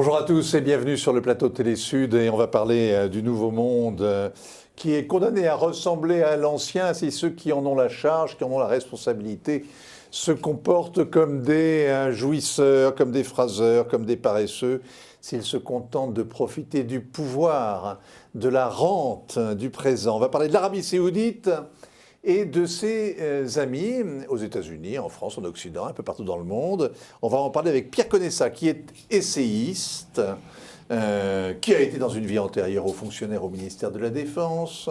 Bonjour à tous et bienvenue sur le plateau de Télé Sud et on va parler du Nouveau Monde qui est condamné à ressembler à l'ancien si ceux qui en ont la charge, qui en ont la responsabilité se comportent comme des jouisseurs, comme des phraseurs, comme des paresseux, s'ils se contentent de profiter du pouvoir, de la rente du présent. On va parler de l'Arabie Saoudite et de ses amis aux États-Unis, en France, en Occident, un peu partout dans le monde. On va en parler avec Pierre Conessa, qui est essayiste, qui a été dans une vie antérieure au fonctionnaire au ministère de la Défense,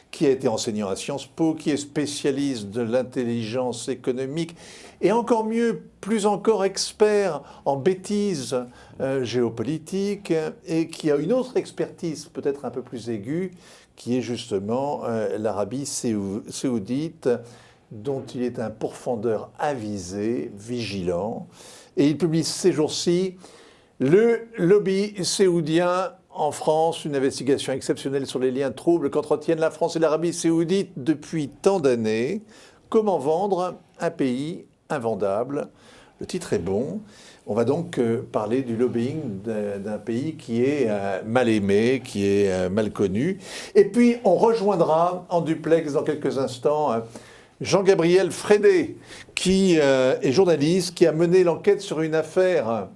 qui a été enseignant à Sciences Po, qui est spécialiste de l'intelligence économique, et encore mieux, plus encore expert en bêtises géopolitiques, et qui a une autre expertise peut-être un peu plus aiguë, qui est justement l'Arabie Saoudite, dont il est un pourfendeur avisé, vigilant. Et il publie ces jours-ci le lobby saoudien en France, une investigation exceptionnelle sur les liens troubles qu'entretiennent la France et l'Arabie Saoudite depuis tant d'années. Comment vendre un pays invendable? Le titre est bon. On va donc parler du lobbying d'un pays qui est mal aimé, qui est mal connu. Et puis, on rejoindra en duplex dans quelques instants Jean-Gabriel Frédé, qui est journaliste, qui a mené l'enquête sur une affaire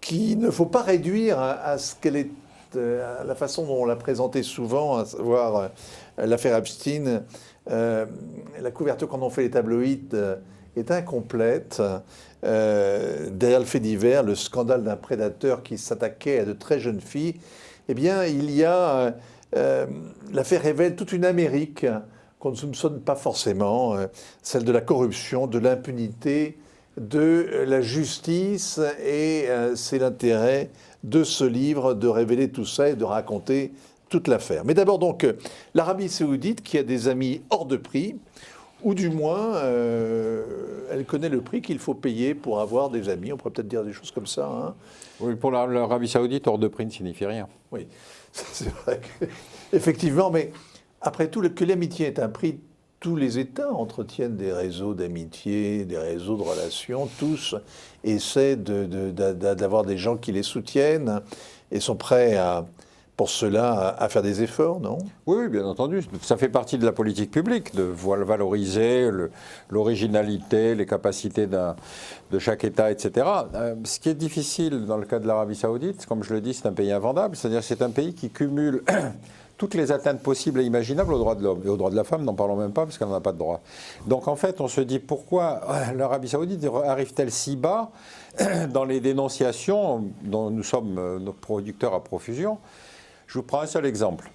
qu'il ne faut pas réduire à ce qu'elle est, à la façon dont on l'a présentée souvent, à savoir l'affaire Epstein. La couverture qu'en ont fait les tabloïds est incomplète. Derrière le fait divers, le scandale d'un prédateur qui s'attaquait à de très jeunes filles, eh bien, il y a... l'affaire révèle toute une Amérique qu'on ne soupçonne pas forcément, celle de la corruption, de l'impunité, de la justice, et c'est l'intérêt de ce livre de révéler tout ça et de raconter toute l'affaire. Mais d'abord donc, l'Arabie Saoudite qui a des amis hors de prix, ou du moins, elle connaît le prix qu'il faut payer pour avoir des amis. On pourrait peut-être dire des choses comme ça. Hein. Oui, pour l'Arabie Saoudite, hors de prix ne signifie rien. Oui, c'est vrai effectivement, mais après tout, que l'amitié est un prix, tous les États entretiennent des réseaux d'amitié, des réseaux de relations. Tous essaient d'avoir des gens qui les soutiennent et sont prêts pour cela, à faire des efforts, non? Oui, bien entendu. Ça fait partie de la politique publique, de valoriser l'originalité, les capacités de chaque État, etc. Ce qui est difficile dans le cas de l'Arabie Saoudite, comme je le dis, c'est un pays invendable, c'est-à-dire c'est un pays qui cumule toutes les atteintes possibles et imaginables aux droits de l'homme. Et aux droits de la femme, n'en parlons même pas, parce qu'elle n'en a pas de droit. Donc en fait, on se dit, pourquoi l'Arabie Saoudite arrive-t-elle si bas dans les dénonciations dont nous sommes nos producteurs à profusion? Je vous prends un seul exemple.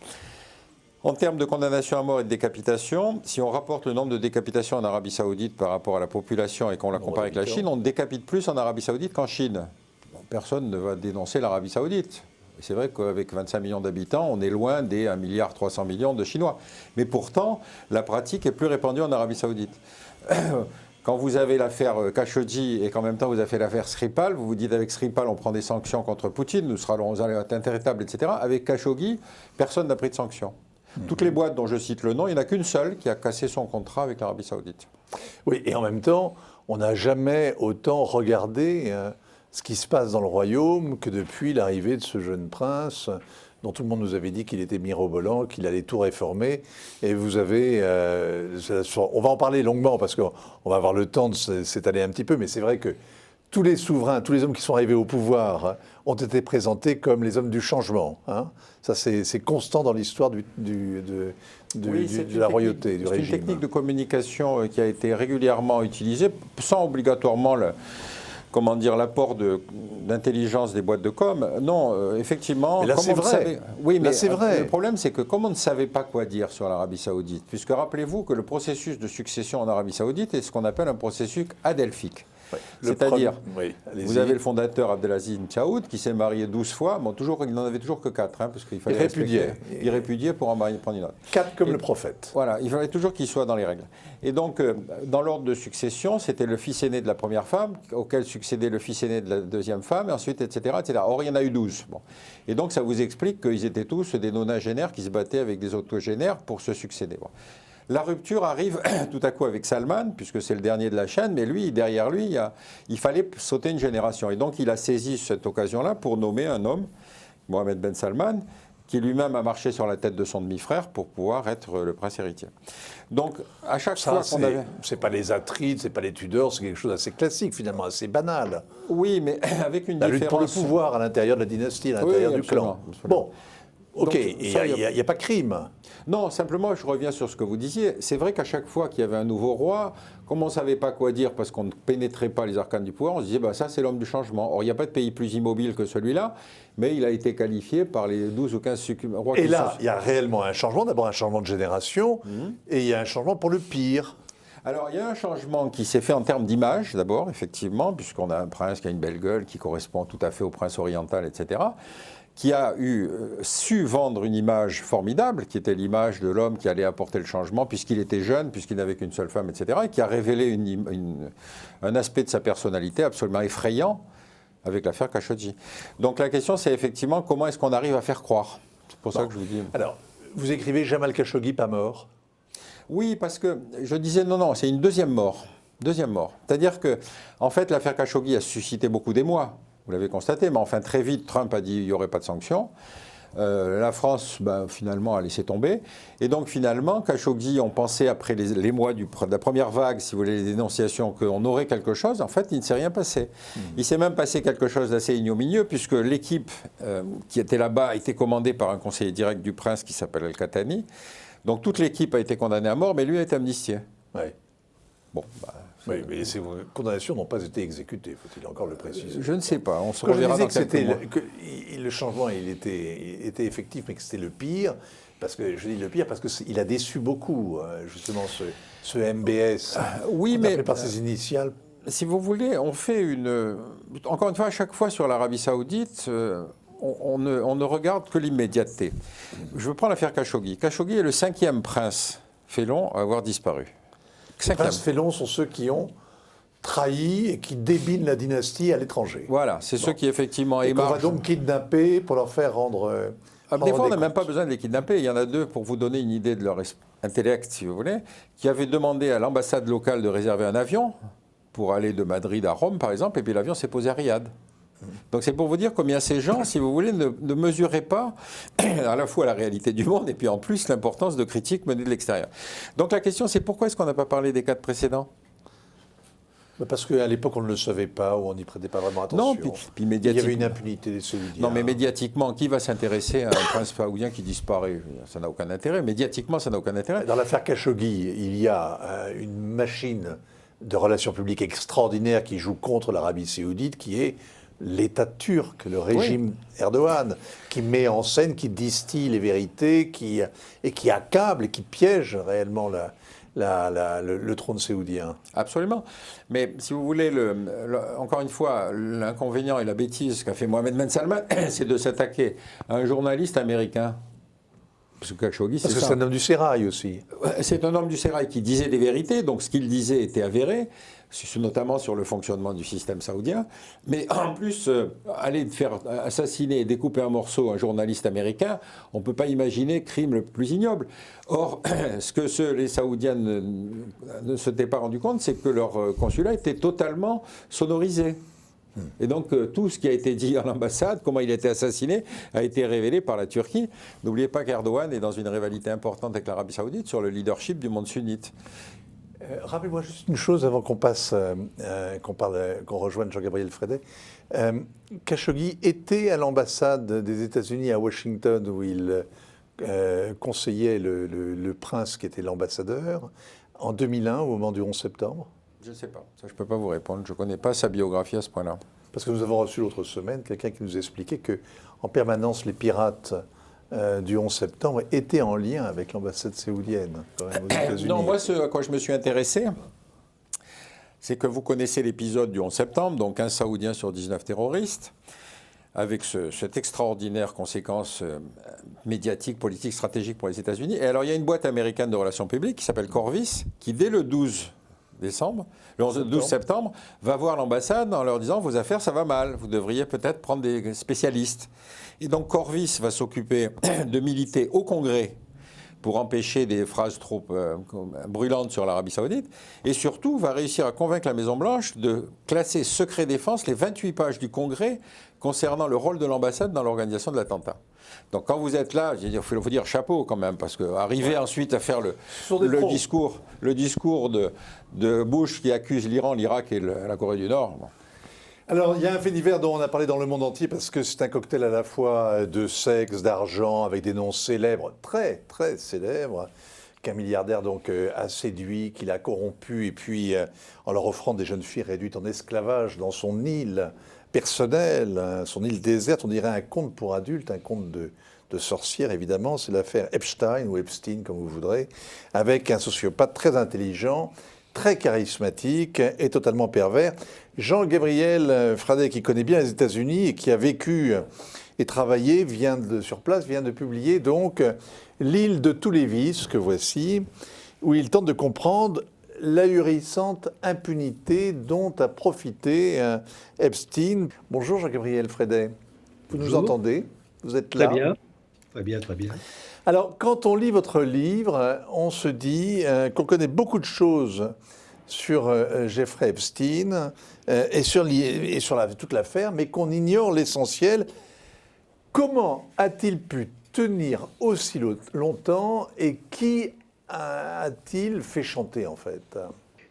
En termes de condamnation à mort et de décapitation, si on rapporte le nombre de décapitations en Arabie Saoudite par rapport à la population et qu'on la compare avec la Chine, on décapite plus en Arabie Saoudite qu'en Chine. Bon, personne ne va dénoncer l'Arabie Saoudite. C'est vrai qu'avec 25 millions d'habitants, on est loin des 1,3 milliard de Chinois. Mais pourtant, la pratique est plus répandue en Arabie Saoudite. Quand vous avez l'affaire Khashoggi et qu'en même temps vous avez fait l'affaire Skripal, vous vous dites avec Skripal on prend des sanctions contre Poutine, nous serons intraitables, etc. Avec Khashoggi, personne n'a pris de sanctions. Toutes les boîtes dont je cite le nom, il n'y en a qu'une seule qui a cassé son contrat avec l'Arabie Saoudite. Oui, et en même temps, on n'a jamais autant regardé ce qui se passe dans le royaume que depuis l'arrivée de ce jeune prince dont tout le monde nous avait dit qu'il était mirobolant, qu'il allait tout réformer. Et vous avez... on va en parler longuement parce qu'on va avoir le temps de s'étaler un petit peu, mais c'est vrai que tous les souverains, tous les hommes qui sont arrivés au pouvoir ont été présentés comme les hommes du changement. Hein. Ça, c'est constant dans l'histoire de la royauté, du régime. C'est une technique de communication qui a été régulièrement utilisée, sans obligatoirement l'apport d'intelligence des boîtes de com. Non, effectivement... Mais là, c'est vrai. Oui, mais c'est vrai. Le problème, c'est que comme on ne savait pas quoi dire sur l'Arabie Saoudite, puisque rappelez-vous que le processus de succession en Arabie Saoudite est ce qu'on appelle un processus adelphique. Oui, c'est-à-dire, vous avez le fondateur Abdelaziz Saoud qui s'est marié 12 fois, bon, il n'en avait toujours que 4, parce qu'il fallait il répudiait pour en prendre une autre. 4 comme le prophète. Voilà, il fallait toujours qu'il soit dans les règles. Et donc, dans l'ordre de succession, c'était le fils aîné de la première femme, auquel succédait le fils aîné de la deuxième femme, et ensuite, etc., etc. Or, il y en a eu 12. Bon. Et donc, ça vous explique qu'ils étaient tous des nonagénaires qui se battaient avec des octogénaires pour se succéder. Bon. La rupture arrive tout à coup avec Salman, puisque c'est le dernier de la chaîne, mais lui, derrière lui, il fallait sauter une génération. Et donc il a saisi cette occasion-là pour nommer un homme, Mohammed Ben Salman, qui lui-même a marché sur la tête de son demi-frère pour pouvoir être le prince héritier. Donc, à chaque fois qu'on avait... C'est pas les Atrides, c'est pas les Tudors, c'est quelque chose d'assez classique, finalement, assez banal. Oui, mais avec une La différence... lutte pour le pouvoir à l'intérieur de la dynastie, à l'intérieur du clan. Absolument. Bon, ok, il n'y a pas crime. Non, simplement, je reviens sur ce que vous disiez. C'est vrai qu'à chaque fois qu'il y avait un nouveau roi, comme on ne savait pas quoi dire parce qu'on ne pénétrait pas les arcanes du pouvoir, on se disait, bah, ça c'est l'homme du changement. Or, il n'y a pas de pays plus immobile que celui-là, mais il a été qualifié par les 12 ou 15 rois qui Et là, il y a réellement un changement, d'abord un changement de génération, et il y a un changement pour le pire. Alors, il y a un changement qui s'est fait en termes d'image, d'abord, effectivement, puisqu'on a un prince qui a une belle gueule, qui correspond tout à fait au prince oriental, etc., qui a su vendre une image formidable, qui était l'image de l'homme qui allait apporter le changement, puisqu'il était jeune, puisqu'il n'avait qu'une seule femme, etc., et qui a révélé un aspect de sa personnalité absolument effrayant avec l'affaire Khashoggi. Donc la question, c'est effectivement comment est-ce qu'on arrive à faire croire. C'est pour ça que je vous dis... Alors, vous écrivez Jamal Khashoggi pas mort? Oui, parce que je disais non, c'est une deuxième mort. Deuxième mort. C'est-à-dire que, en fait, l'affaire Khashoggi a suscité beaucoup d'émoi. Vous l'avez constaté, mais enfin très vite, Trump a dit qu'il n'y aurait pas de sanctions. La France, finalement, a laissé tomber. Et donc, finalement, Khashoggi, on pensait, après l'émoi de la première vague, si vous voulez, les dénonciations, qu'on aurait quelque chose. En fait, il ne s'est rien passé. Il s'est même passé quelque chose d'assez ignominieux, puisque l'équipe qui était là-bas était commandée par un conseiller direct du prince qui s'appelle Al-Khatani. Donc, toute l'équipe a été condamnée à mort, mais lui a été amnistié. Oui. Bon, oui, mais ces condamnations n'ont pas été exécutées, faut-il encore le préciser. Je ne sais pas, on se Quand reverra je disais dans quelques mois. que le changement il était effectif, mais que c'était le pire, parce que je dis le pire parce qu'il a déçu beaucoup, justement, ce MBS, oui, mais appelé par ses initiales. Si vous voulez, on fait encore une fois, à chaque fois sur l'Arabie Saoudite, on ne regarde que l'immédiateté. Je veux prendre l'affaire Khashoggi. Khashoggi est le 5e prince félon à avoir disparu. Les princes félons sont ceux qui ont trahi et qui débinent la dynastie à l'étranger. Voilà, c'est ceux qui effectivement émargent. On va donc kidnapper pour leur faire rendre... des fois, on n'a même pas besoin de les kidnapper. Il y en a deux, pour vous donner une idée de leur intellect, si vous voulez, qui avaient demandé à l'ambassade locale de réserver un avion pour aller de Madrid à Rome, par exemple, et puis l'avion s'est posé à Riyad. Donc c'est pour vous dire combien ces gens, si vous voulez, ne mesuraient pas à la fois la réalité du monde et puis en plus l'importance de critiques menées de l'extérieur. Donc la question, c'est pourquoi est-ce qu'on n'a pas parlé des 4 précédents ? Parce qu'à l'époque, on ne le savait pas, ou on n'y prêtait pas vraiment attention. Non, puis médiatiquement... Il y avait une impunité des Saoudiens. Non, mais médiatiquement, qui va s'intéresser à un prince saoudien qui disparaît ? Ça n'a aucun intérêt. Médiatiquement, ça n'a aucun intérêt. Dans l'affaire Khashoggi, il y a une machine de relations publiques extraordinaire qui joue contre l'Arabie Saoudite, qui est l'État turc, le régime Erdogan, qui met en scène, qui distille les vérités, et qui accable et qui piège réellement le trône saoudien. Absolument. Mais si vous voulez, encore une fois, l'inconvénient et la bêtise qu'a fait Mohammed Ben Salman, c'est de s'attaquer à un journaliste américain. Parce que Khashoggi, c'est ça. C'est un homme du sérail aussi. C'est un homme du sérail qui disait des vérités, donc ce qu'il disait était avéré, notamment sur le fonctionnement du système saoudien. Mais en plus, aller faire assassiner et découper un morceau un journaliste américain, on ne peut pas imaginer crime le plus ignoble. Or, ce que les Saoudiens ne s'étaient pas rendu compte, c'est que leur consulat était totalement sonorisé. Et donc, tout ce qui a été dit à l'ambassade, comment il a été assassiné, a été révélé par la Turquie. N'oubliez pas qu'Erdogan est dans une rivalité importante avec l'Arabie Saoudite sur le leadership du monde sunnite. Rappelez-moi juste une chose avant qu'on passe, qu'on rejoigne Jean-Gabriel Frédet. Khashoggi était à l'ambassade des États-Unis à Washington où il conseillait le prince qui était l'ambassadeur en 2001 au moment du 11 septembre. Je ne sais pas, ça je ne peux pas vous répondre, je ne connais pas sa biographie à ce point-là. Parce que nous avons reçu l'autre semaine quelqu'un qui nous expliquait qu'en permanence les pirates du 11 septembre étaient en lien avec l'ambassade saoudienne, quand même, aux États-Unis. Non, moi ce à quoi je me suis intéressé, c'est que vous connaissez l'épisode du 11 septembre, donc 15 Saoudiens sur 19 terroristes, avec cette extraordinaire conséquence médiatique, politique, stratégique pour les États-Unis. Et alors il y a une boîte américaine de relations publiques qui s'appelle Corvis, qui dès le 12 septembre, va voir l'ambassade en leur disant « Vos affaires, ça va mal, vous devriez peut-être prendre des spécialistes ». Et donc Corvis va s'occuper de militer au Congrès pour empêcher des phrases trop brûlantes sur l'Arabie Saoudite, et surtout va réussir à convaincre la Maison-Blanche de classer secret défense les 28 pages du Congrès concernant le rôle de l'ambassade dans l'organisation de l'attentat. Donc quand vous êtes là, il faut dire chapeau quand même, parce qu'arriver ensuite à faire le discours de Bush qui accuse l'Iran, l'Irak et la Corée du Nord... Bon. Alors, il y a un fait divers dont on a parlé dans le monde entier parce que c'est un cocktail à la fois de sexe, d'argent, avec des noms célèbres, très, très célèbres, qu'un milliardaire donc a séduit, qu'il a corrompu, et puis en leur offrant des jeunes filles réduites en esclavage dans son île personnelle, son île déserte, on dirait un conte pour adultes, un conte de sorcières, évidemment. C'est l'affaire Epstein, ou Epstein, comme vous voudrez, avec un sociopathe très intelligent, très charismatique et totalement pervers. Jean-Gabriel Fradet, qui connaît bien les États-Unis et qui a vécu et travaillé sur place, vient de publier donc L'île de tous les vices, que voici, où il tente de comprendre l'ahurissante impunité dont a profité Epstein. Bonjour Jean-Gabriel Fradet, vous nous entendez? Vous êtes là? Très bien, très bien, très bien. Alors, quand on lit votre livre, on se dit qu'on connaît beaucoup de choses sur Jeffrey Epstein et sur toute l'affaire, mais qu'on ignore l'essentiel. Comment a-t-il pu tenir aussi longtemps et qui a-t-il fait chanter, en fait?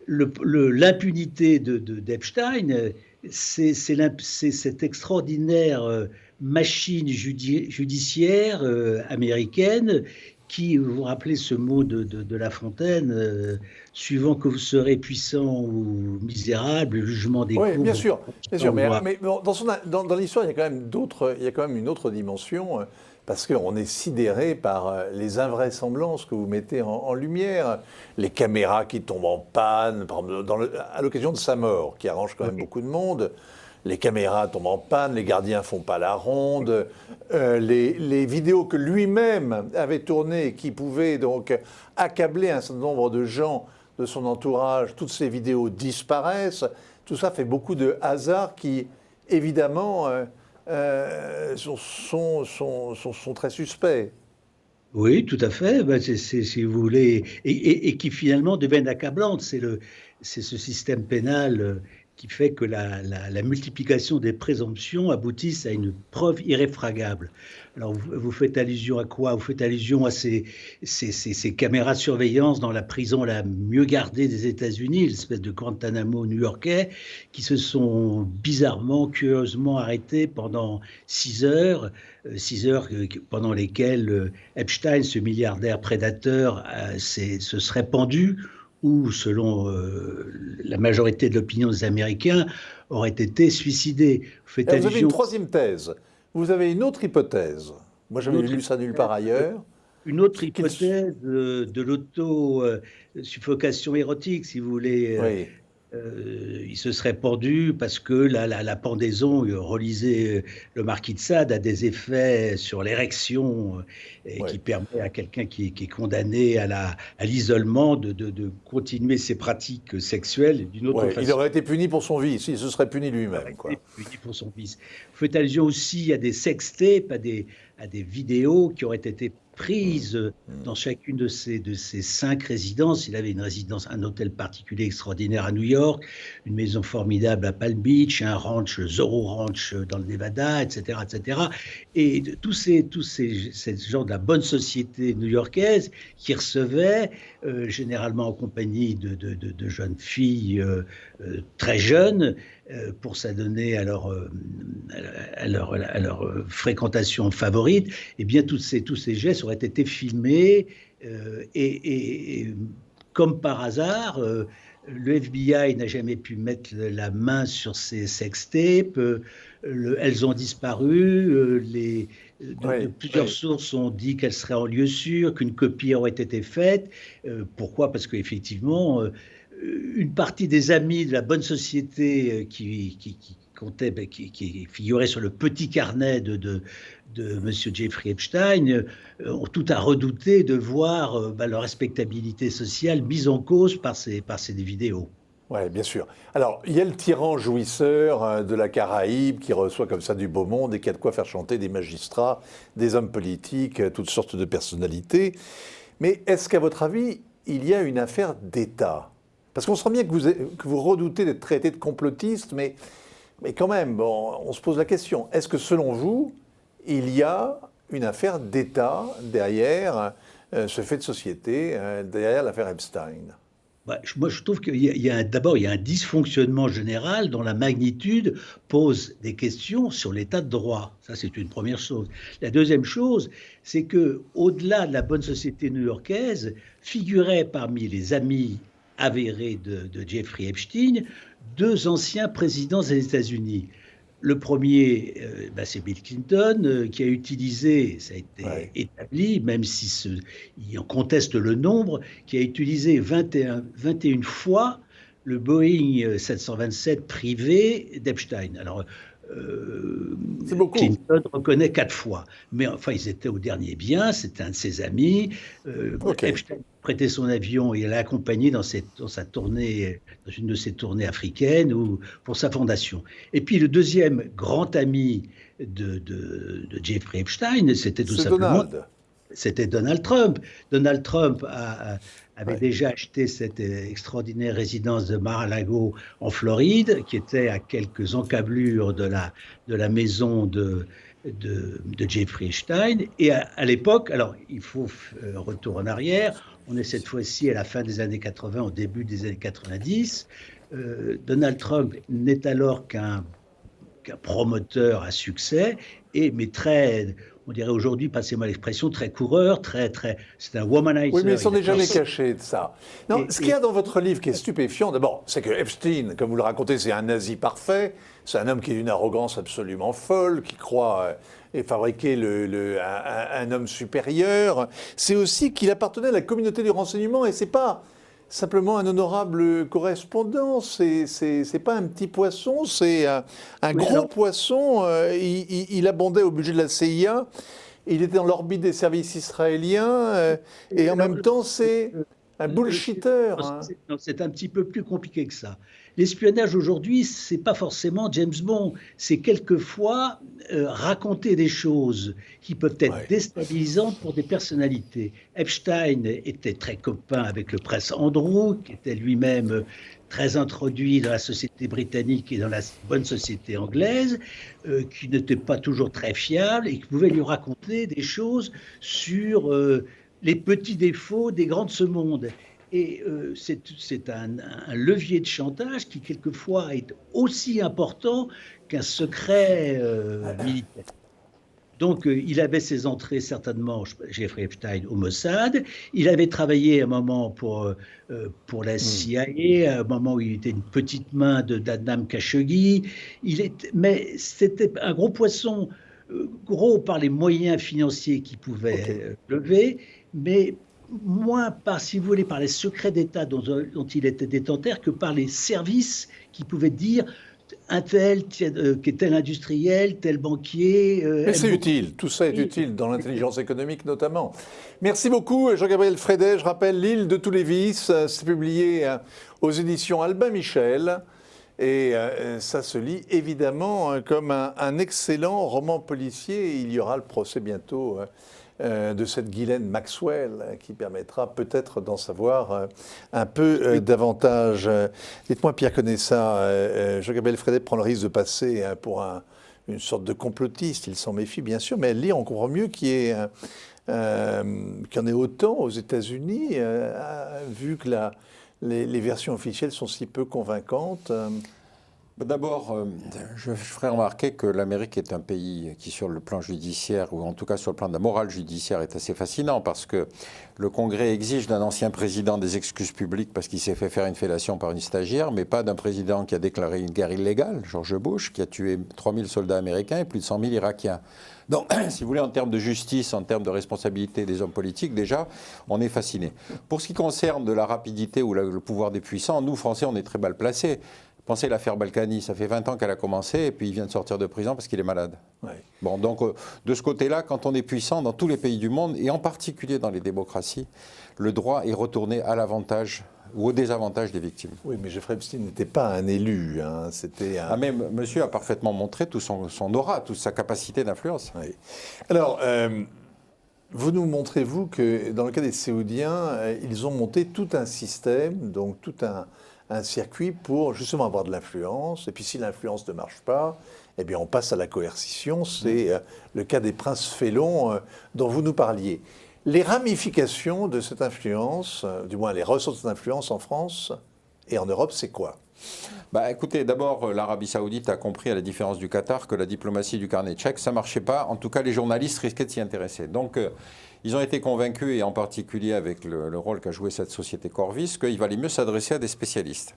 L'impunité d'Epstein, c'est cette extraordinaire machine judiciaire américaine qui, vous vous rappelez ce mot de La Fontaine, suivant que vous serez puissant ou misérable, le jugement des courbes. Oui, bien sûr. Mais dans l'histoire, il y a quand même une autre dimension, parce qu'on est sidéré par les invraisemblances que vous mettez en lumière. Les caméras qui tombent en panne, par exemple, à l'occasion de sa mort, qui arrange quand même beaucoup de monde. Les caméras tombent en panne, les gardiens font pas la ronde, les vidéos que lui-même avait tournées, qui pouvaient donc accabler un certain nombre de gens de son entourage, toutes ces vidéos disparaissent. Tout ça fait beaucoup de hasards qui, évidemment, sont très suspects. Oui, tout à fait. Ben, si vous voulez, et qui finalement deviennent accablantes. C'est ce système pénal qui fait que la multiplication des présomptions aboutissent à une preuve irréfragable. Alors, vous faites allusion à quoi? Vous faites allusion à ces caméras de surveillance dans la prison la mieux gardée des États-Unis, l'espèce de Guantanamo new-yorkais, qui se sont bizarrement, curieusement arrêtés pendant 6 heures, pendant lesquelles Epstein, ce milliardaire prédateur, se serait pendu, ou, selon la majorité de l'opinion des Américains, aurait été suicidé. Vous avez une troisième thèse. Vous avez une autre hypothèse. Moi, j'avais lu ça nulle part ailleurs. Une autre hypothèse de l'auto-suffocation érotique, si vous voulez. Oui. Il se serait pendu parce que la pendaison, relisez le Marquis de Sade, a des effets sur l'érection qui permet à quelqu'un qui est condamné à l'isolement de continuer ses pratiques sexuelles d'une autre façon. Il aurait été puni pour son vice, il se serait puni lui-même. Il aurait été puni pour son vice. Vous faites allusion aussi à des sextapes, à des vidéos qui auraient été prises dans chacune de ces 5 résidences. Il avait une résidence, un hôtel particulier extraordinaire à New York, une maison formidable à Palm Beach, un ranch, Zorro Ranch dans le Nevada, etc., etc. Et tous ces gens de la bonne société new-yorkaise qui recevaient, généralement en compagnie de jeunes filles très jeunes, pour s'adonner à leur fréquentation favorite, eh bien tous ces gestes auraient été filmés et comme par hasard, le FBI n'a jamais pu mettre la main sur ces sextapes, elles ont disparu, plusieurs sources ont dit qu'elles seraient en lieu sûr, qu'une copie aurait été faite. Pourquoi? Parce qu'effectivement, une partie des amis de la bonne société qui figurait sur le petit carnet de M. Jeffrey Epstein ont tout à redouter de voir leur respectabilité sociale mise en cause par ces vidéos. Oui, bien sûr. Alors, il y a le tyran jouisseur de la Caraïbe qui reçoit comme ça du beau monde et qui a de quoi faire chanter des magistrats, des hommes politiques, toutes sortes de personnalités. Mais est-ce qu'à votre avis, il y a une affaire d'État? Parce qu'on sent bien que vous redoutez d'être traité de complotiste, mais quand même, bon, on se pose la question. Est-ce que selon vous, il y a une affaire d'État derrière ce fait de société, derrière l'affaire Epstein? Moi, je trouve d'abord, il y a un dysfonctionnement général dont la magnitude pose des questions sur l'état de droit. Ça, c'est une première chose. La deuxième chose, c'est que, au-delà de la bonne société new-yorkaise, figuraient parmi les amis avérés de Jeffrey Epstein 2 anciens présidents des États-Unis. Le premier, c'est Bill Clinton, qui a utilisé, ça a été établi, même il en conteste le nombre, qui a utilisé 21 fois le Boeing 727 privé d'Epstein. Alors, Clinton reconnaît 4 fois. Mais enfin, ils étaient au dernier bien, c'était un de ses amis. Epstein prêtait son avion et l'a accompagné dans sa tournée, dans une de ses tournées africaines ou pour sa fondation. Et puis le deuxième grand ami de Jeffrey Epstein, c'était tout simplement... C'était Donald Trump. Donald Trump avait déjà acheté cette extraordinaire résidence de Mar-a-Lago en Floride, qui était à quelques encablures de la maison de Jeffrey Epstein. Et à l'époque, alors il faut retour en arrière, on est cette fois-ci à la fin des années 80, au début des années 90. Donald Trump n'est alors qu'un promoteur à succès, mais très... on dirait aujourd'hui, passez-moi l'expression, très coureur, c'est un womanizer. Oui, mais ils sont jamais cachés de ça. Non, ce qu'il y a dans votre livre qui est stupéfiant, d'abord, c'est que Epstein, comme vous le racontez, c'est un nazi parfait, c'est un homme qui est d'une arrogance absolument folle, qui croit fabriquer un homme supérieur. C'est aussi qu'il appartenait à la communauté du renseignement, et c'est pas simplement un honorable correspondant, c'est pas un petit poisson, c'est un gros poisson. Il abondait au budget de la CIA, il était dans l'orbite des services israéliens, et en même temps, c'est un bullshitter. C'est un petit peu plus compliqué que ça. L'espionnage aujourd'hui, c'est pas forcément James Bond, c'est quelquefois raconter des choses qui peuvent être déstabilisantes pour des personnalités. Epstein était très copain avec le prince Andrew, qui était lui-même très introduit dans la société britannique et dans la bonne société anglaise, qui n'était pas toujours très fiable et qui pouvait lui raconter des choses sur les petits défauts des grands de ce monde. Et c'est un levier de chantage qui, quelquefois, est aussi important qu'un secret militaire. Donc, il avait ses entrées, certainement, Jeffrey Epstein, au Mossad. Il avait travaillé un moment pour la CIA, à un moment où il était une petite main d'Adnan Khashoggi. Mais c'était un gros poisson, gros par les moyens financiers qu'il pouvait lever, mais moins par, si vous voulez, par les secrets d'État dont il était détentaire que par les services qui pouvaient dire un tel, qui est tel industriel, tel banquier. Mais c'est utile, tout ça est utile dans l'intelligence économique notamment. Merci beaucoup Jean-Gabriel Frédet. Je rappelle L'île de tous les vices, c'est publié aux éditions Albin Michel. Et ça se lit évidemment comme un excellent roman policier. Il y aura le procès bientôt de cette Ghislaine Maxwell qui permettra peut-être d'en savoir un peu davantage. Dites-moi, Pierre Conessa, Jean-Gabriel Frédet prend le risque de passer pour une sorte de complotiste. Il s'en méfie bien sûr, mais à le lire, on comprend mieux qu'il y en ait autant aux États-Unis, vu que les versions officielles sont si peu convaincantes. D'abord, je ferai remarquer que l'Amérique est un pays qui, sur le plan judiciaire, ou en tout cas sur le plan de la morale judiciaire, est assez fascinant parce que le Congrès exige d'un ancien président des excuses publiques parce qu'il s'est fait faire une fellation par une stagiaire, mais pas d'un président qui a déclaré une guerre illégale, George Bush, qui a tué 3000 soldats américains et plus de 100 000 Irakiens. Donc, si vous voulez, en termes de justice, en termes de responsabilité des hommes politiques, déjà, on est fasciné. Pour ce qui concerne de la rapidité ou le pouvoir des puissants, nous, Français, on est très mal placés. Pensez à l'affaire Balkany, ça fait 20 ans qu'elle a commencé et puis il vient de sortir de prison parce qu'il est malade. Bon, donc de ce côté-là, quand on est puissant dans tous les pays du monde, et en particulier dans les démocraties, le droit est retourné à l'avantage ou au désavantage des victimes. Oui, mais Jeffrey Epstein n'était pas un élu. C'était un... mais monsieur a parfaitement montré tout son aura, toute sa capacité d'influence. Alors, vous nous montrez, vous, que dans le cas des Saoudiens, ils ont monté tout un système, donc tout un circuit pour justement avoir de l'influence. Et puis si l'influence ne marche pas, eh bien on passe à la coercition. C'est le cas des princes félons dont vous nous parliez. Les ramifications de cette influence, du moins les ressorts de cette influence en France et en Europe, c'est quoi ? Écoutez, d'abord, l'Arabie Saoudite a compris, à la différence du Qatar, que la diplomatie du carnet de chèques, ça ne marchait pas. En tout cas, les journalistes risquaient de s'y intéresser. Donc, ils ont été convaincus, et en particulier avec le rôle qu'a joué cette société Corvis, qu'il valait mieux s'adresser à des spécialistes.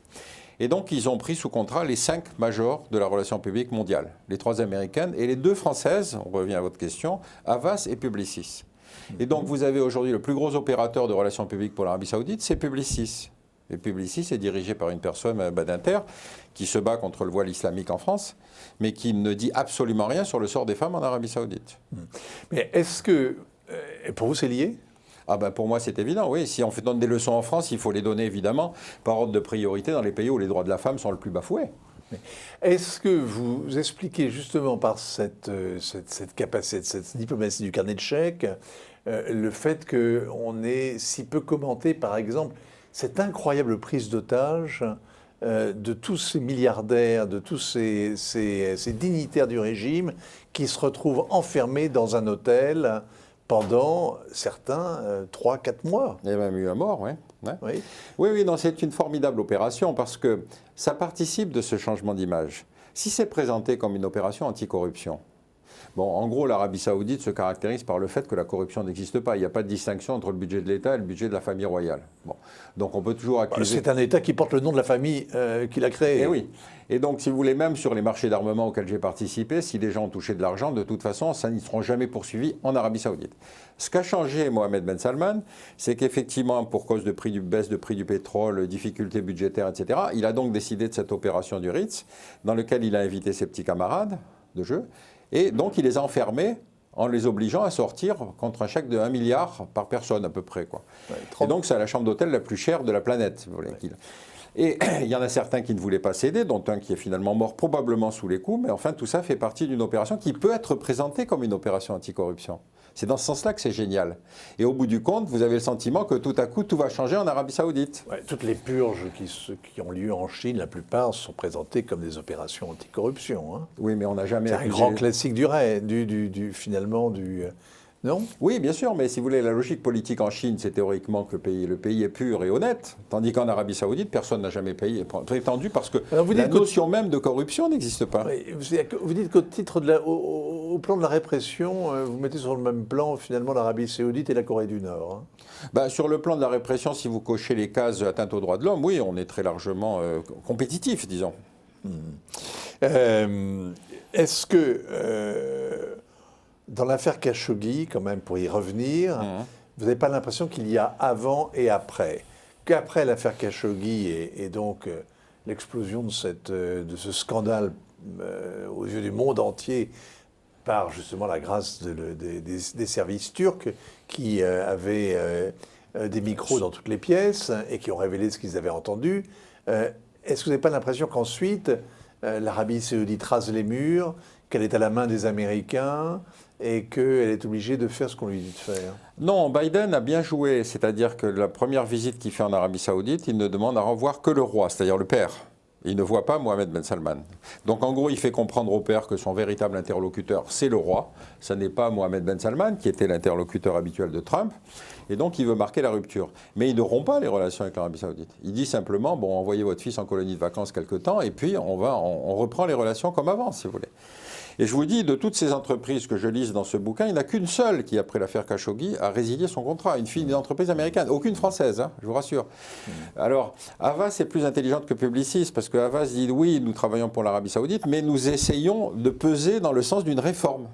Et donc, ils ont pris sous contrat les 5 majors de la relation publique mondiale, les 3 américaines et les 2 françaises, on revient à votre question, Havas et Publicis. Et donc, vous avez aujourd'hui le plus gros opérateur de relations publiques pour l'Arabie Saoudite, c'est Publicis. Et Publicis est dirigé par une personne, Badinter, qui se bat contre le voile islamique en France, mais qui ne dit absolument rien sur le sort des femmes en Arabie Saoudite. Mais est-ce que, pour vous, c'est lié ? Pour moi, c'est évident, oui. Si on donne des leçons en France, il faut les donner, évidemment, par ordre de priorité dans les pays où les droits de la femme sont le plus bafoués. Est-ce que vous expliquez justement par cette capacité, cette diplomatie du carnet de chèques, le fait qu'on ait si peu commenté, par exemple, cette incroyable prise d'otage de tous ces milliardaires, de tous ces dignitaires du régime qui se retrouvent enfermés dans un hôtel pendant certains 3-4 mois. Il y a même eu un mort, oui. Oui. Oui, non, c'est une formidable opération parce que ça participe de ce changement d'image. Si c'est présenté comme une opération anticorruption, en gros, l'Arabie Saoudite se caractérise par le fait que la corruption n'existe pas. Il n'y a pas de distinction entre le budget de l'État et le budget de la famille royale. Donc on peut toujours accuser... C'est un État qui porte le nom de la famille qu'il a créée. Et oui. Et donc, si vous voulez, même sur les marchés d'armement auxquels j'ai participé, si les gens ont touché de l'argent, de toute façon, ça n'y seront jamais poursuivis en Arabie Saoudite. Ce qu'a changé Mohamed Ben Salman, c'est qu'effectivement, pour cause de baisse de prix du pétrole, difficultés budgétaires, etc., il a donc décidé de cette opération du Ritz, dans laquelle il a invité ses petits camarades de jeu. Et donc, il les a enfermés en les obligeant à sortir contre un chèque de 1 milliard par personne, à peu près. Ouais, et donc, c'est la chambre d'hôtel la plus chère de la planète. Si vous voulez. Ouais. Et il y en a certains qui ne voulaient pas céder, dont un qui est finalement mort probablement sous les coups. Mais enfin, tout ça fait partie d'une opération qui peut être présentée comme une opération anticorruption. C'est dans ce sens-là que c'est génial. Et au bout du compte, vous avez le sentiment que tout à coup, tout va changer en Arabie Saoudite. Ouais, toutes les purges qui ont lieu en Chine, la plupart sont présentées comme des opérations anticorruption. Hein. Oui, mais on n'a jamais... C'est un grand classique finalement du non ? Oui, bien sûr, mais si vous voulez, la logique politique en Chine, c'est théoriquement que le pays est pur et honnête, tandis qu'en Arabie Saoudite, personne n'a jamais prétendu parce que la notion même de corruption n'existe pas. Oui, vous dites qu'au titre au plan de la répression, vous mettez sur le même plan finalement l'Arabie Saoudite et la Corée du Nord. Hein. Sur le plan de la répression, si vous cochez les cases atteinte aux droits de l'homme, oui, on est très largement compétitif, disons. Est-ce que dans l'affaire Khashoggi, quand même, pour y revenir, vous n'avez pas l'impression qu'il y a avant et après ? Qu'après l'affaire Khashoggi et donc l'explosion de ce scandale aux yeux du monde entier par justement la grâce des services turcs qui avaient des micros dans toutes les pièces et qui ont révélé ce qu'ils avaient entendu, est-ce que vous n'avez pas l'impression qu'ensuite l'Arabie Saoudite rase les murs, qu'elle est à la main des Américains et qu'elle est obligée de faire ce qu'on lui dit de faire? Non, Biden a bien joué, c'est-à-dire que la première visite qu'il fait en Arabie Saoudite, il ne demande à revoir que le roi, c'est-à-dire le père. Il ne voit pas Mohamed Ben Salman. Donc en gros, il fait comprendre au père que son véritable interlocuteur, c'est le roi. Ça n'est pas Mohamed Ben Salman, qui était l'interlocuteur habituel de Trump. Et donc il veut marquer la rupture. Mais il ne rompt pas les relations avec l'Arabie Saoudite. Il dit simplement, envoyez votre fils en colonie de vacances quelque temps, et puis on reprend les relations comme avant, si vous voulez. Et je vous dis, de toutes ces entreprises que je lise dans ce bouquin, il n'y en a qu'une seule qui, après l'affaire Khashoggi, a résilié son contrat. Une entreprise américaine, aucune française, je vous rassure. Alors, Havas est plus intelligente que Publicis, parce que Havas dit, oui, nous travaillons pour l'Arabie Saoudite, mais nous essayons de peser dans le sens d'une réforme.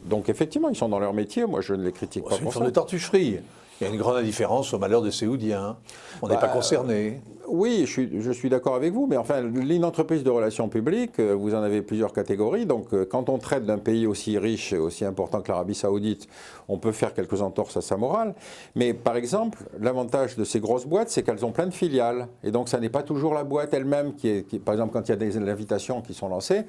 Donc, effectivement, ils sont dans leur métier, moi je ne les critique pas pour ça. C'est une forme de tortucherie. Il y a une grande indifférence au malheur des Saoudiens. On n'est pas concernés. Oui, je suis d'accord avec vous, mais enfin, une entreprise de relations publiques, vous en avez plusieurs catégories. Donc, quand on traite d'un pays aussi riche et aussi important que l'Arabie Saoudite, on peut faire quelques entorses à sa morale. Mais par exemple, l'avantage de ces grosses boîtes, c'est qu'elles ont plein de filiales. Et donc, ça n'est pas toujours la boîte elle-même qui, par exemple, quand il y a des invitations qui sont lancées,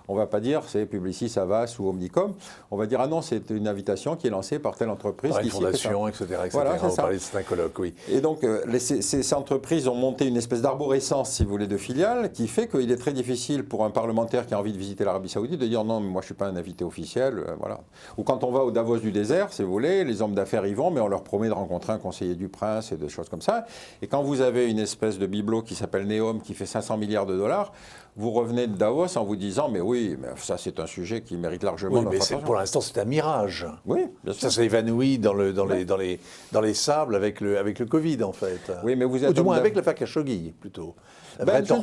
on ne va pas dire c'est Publicis, Havas ou Omnicom. On va dire ah non, c'est une invitation qui est lancée par telle entreprise. Par une fondation, etc. Voilà, on parlait de certains colloques, oui. Et donc, ces entreprises ont monté une espèce d'arborescence, si vous voulez, de filiales, qui fait qu'il est très difficile pour un parlementaire qui a envie de visiter l'Arabie Saoudite de dire non, mais moi je ne suis pas un invité officiel. Voilà. Ou quand on va au Davos du désert, si vous voulez, les hommes d'affaires y vont, mais on leur promet de rencontrer un conseiller du prince et des choses comme ça. Et quand vous avez une espèce de bibelot qui s'appelle Neom, qui fait 500 milliards de dollars, vous revenez de Davos en vous disant mais oui, mais ça c'est un sujet qui mérite largement notre attention. Pour l'instant c'est un mirage. Oui, bien sûr. Ça s'est évanoui dans les sables avec le Covid en fait. Oui, mais vous êtes ou du moins avec l'affaire Khashoggi plutôt. Je n'en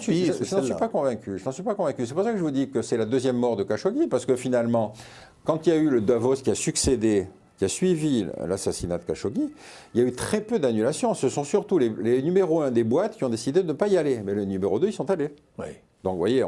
suis pas convaincu. C'est pour ça que je vous dis que c'est la deuxième mort de Khashoggi, parce que finalement, quand il y a eu le Davos qui a succédé, qui a suivi l'assassinat de Khashoggi, il y a eu très peu d'annulations. Ce sont surtout les numéros 1 des boîtes qui ont décidé de ne pas y aller. Mais le numéro 2, ils sont allés. Oui. Donc vous voyez,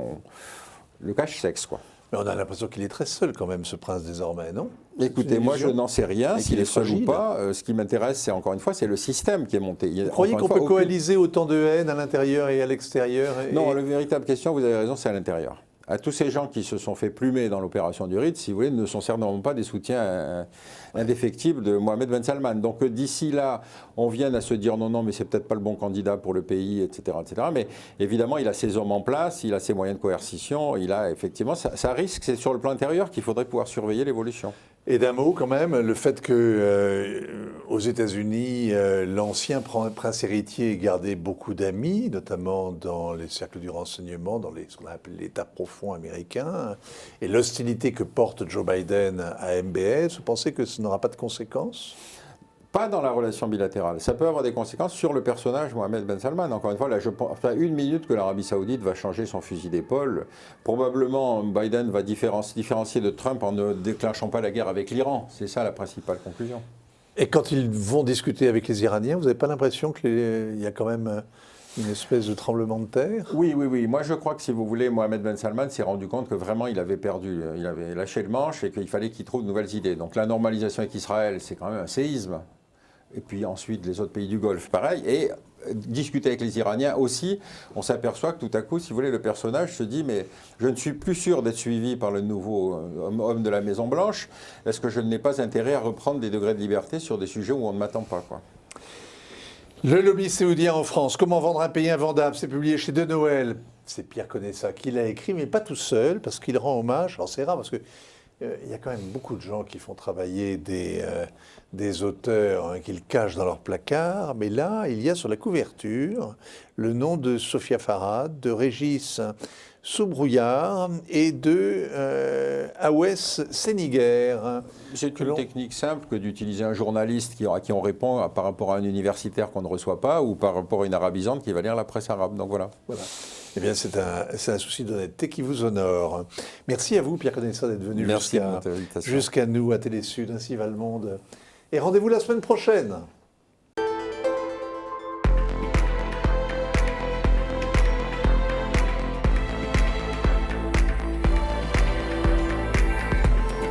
le cache-sexe, quoi. Mais on a l'impression qu'il est très seul quand même, ce prince désormais, non? Écoutez, moi je n'en sais rien, s'il est seul ou pas. Ce qui m'intéresse, c'est encore une fois, c'est le système qui est monté. Vous croyez qu'on peut coaliser autant de haine à l'intérieur et à l'extérieur? Non, la véritable question, vous avez raison, c'est à l'intérieur. À tous ces gens qui se sont fait plumer dans l'opération du Rite, si vous voulez, ne sont certainement pas des soutiens indéfectibles de Mohamed Ben Salman. Donc d'ici là, on vient à se dire non, mais c'est peut-être pas le bon candidat pour le pays, etc., etc. Mais évidemment, il a ses hommes en place, il a ses moyens de coercition, il a effectivement, ça risque, c'est sur le plan intérieur qu'il faudrait pouvoir surveiller l'évolution. Et d'un mot quand même, le fait que aux États-Unis, l'ancien prince héritier ait gardé beaucoup d'amis, notamment dans les cercles du renseignement, dans ce qu'on appelle l'État profond américain, et l'hostilité que porte Joe Biden à MBS, vous pensez que ce n'aura pas de conséquences? Pas dans la relation bilatérale. Ça peut avoir des conséquences sur le personnage Mohamed Ben Salman. Encore une fois, là, je pense à une minute que l'Arabie Saoudite va changer son fusil d'épaule. Probablement, Biden va différencier de Trump en ne déclenchant pas la guerre avec l'Iran. C'est ça la principale conclusion. Et quand ils vont discuter avec les Iraniens, vous n'avez pas l'impression qu'il y a quand même une espèce de tremblement de terre? Oui. Moi, je crois que, si vous voulez, Mohamed Ben Salman s'est rendu compte que vraiment, il avait perdu, il avait lâché le manche et qu'il fallait qu'il trouve de nouvelles idées. Donc la normalisation avec Israël, c'est quand même un séisme. Et puis ensuite, les autres pays du Golfe, pareil. Et discuter avec les Iraniens aussi, on s'aperçoit que tout à coup, si vous voulez, le personnage se dit « mais je ne suis plus sûr d'être suivi par le nouveau homme de la Maison-Blanche. Est-ce que je n'ai pas intérêt à reprendre des degrés de liberté sur des sujets où on ne m'attend pas, quoi ?» Le lobby saoudien en France, comment vendre un pays invendable, c'est publié chez De Noël. C'est Pierre Conessa qui l'a écrit, mais pas tout seul, parce qu'il rend hommage. Alors c'est rare, parce que il y a quand même beaucoup de gens qui font travailler des auteurs qu'ils cachent dans leur placard, mais là, il y a sur la couverture le nom de Sophia Farhad, de Régis Soubrouillard et de Awes Séniguer. C'est une technique simple que d'utiliser un journaliste à qui on répond par rapport à un universitaire qu'on ne reçoit pas ou par rapport à une arabisante qui va lire la presse arabe. Donc voilà. Eh bien, c'est un souci d'honnêteté qui vous honore. Merci à vous, Pierre Conessa, d'être venu jusqu'à nous, à Télé Sud, ainsi va le monde. Et rendez-vous la semaine prochaine.